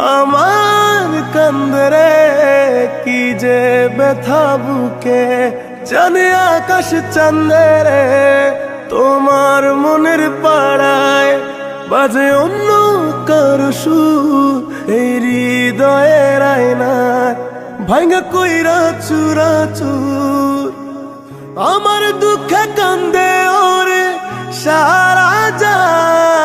আমার কান্দরে কি যে ব্যথা বুকে জানে আকাশ চাঁদরে তোমার মনের পাড়ায় বাজে অন্য কারো সুর এই হৃদয়ের আয়নায় ভাঙা কইরা চূরা চুর আমার দুঃখে কান্দে ওরে সারা যায়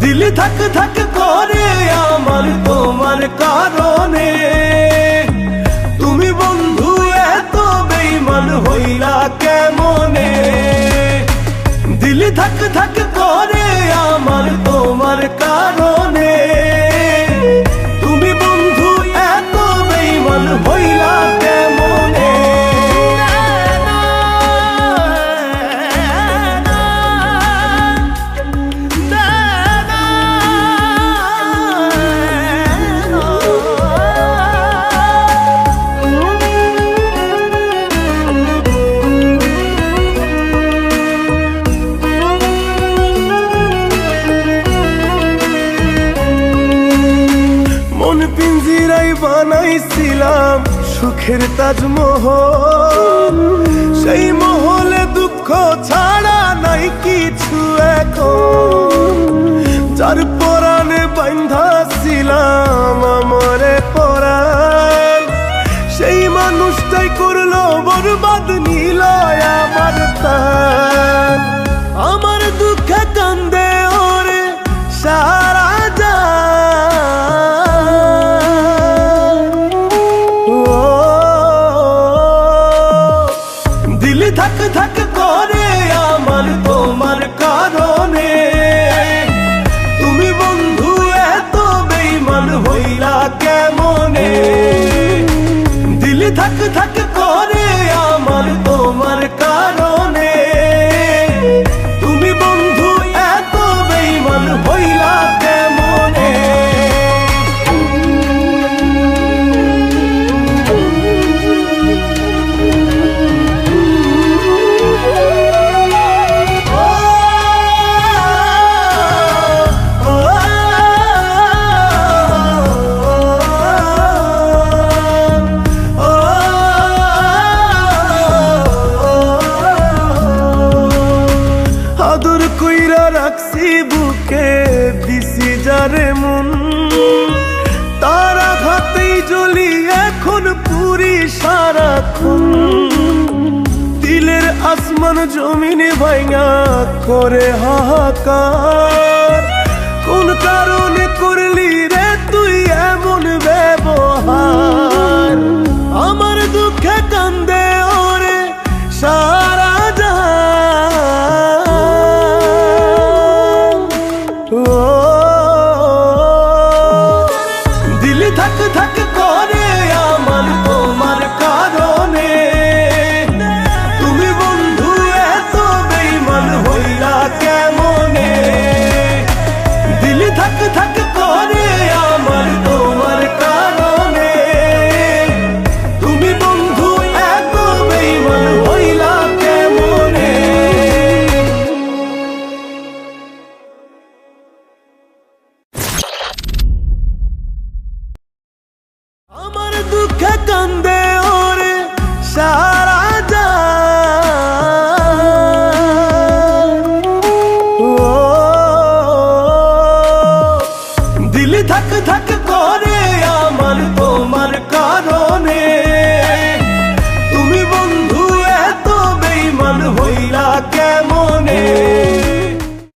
দিল ধক ধক করে আমার তোমার কারণে তুমি বন্ধু এত বেঈমান হইলা কেমনে দিল ধক ধক করে আমার তোমার কারণে তুমি বন্ধু এত বেঈমান হইলা কেমনে মন পিঞ্জিরাই বানাইছিলাম সুখের তাজমহল সেই মহলে দুঃখ ছাড়া নাই কিছু এখন যার পরাণে বাঁধাছিলাম আমরে পরাণ সেই মানুষটাই করলো বরবাদ নিল আমার প্রাণ আমার দুঃখে কান্দে ওরে সারা ধক ধক করে আমার তোমার কারণে তুমি বন্ধু এত বেঈমান হইলা কেমনে দিল ধক ধক করে আমার তোমার কারণে তুমি বন্ধু এত বেঈমান হইলা কেমনে আদর কইরা রাখছি বুকে দিছি যারে মন তার আঘাতেই জ্বলি এখন পুরি সারাক্ষণ দিলের আসমান জমিন ভাঙা করে হাহাকার কোন কারণে করলি রে তুই এমন ব্যবহার আমার দুঃখে কান্দে ওরে সারা দিল ধক ধক করে আমার তোমার কারণে তুমি বন্ধু এত বেঈমান হইলা কেমনে দিল ধক ধক করে আমার তোমার কারণে তুমি বন্ধু এত বেঈমান হইলা কেমনে আমার দুঃখে কান্দে ওরে সারা যায় দিল ধক ধক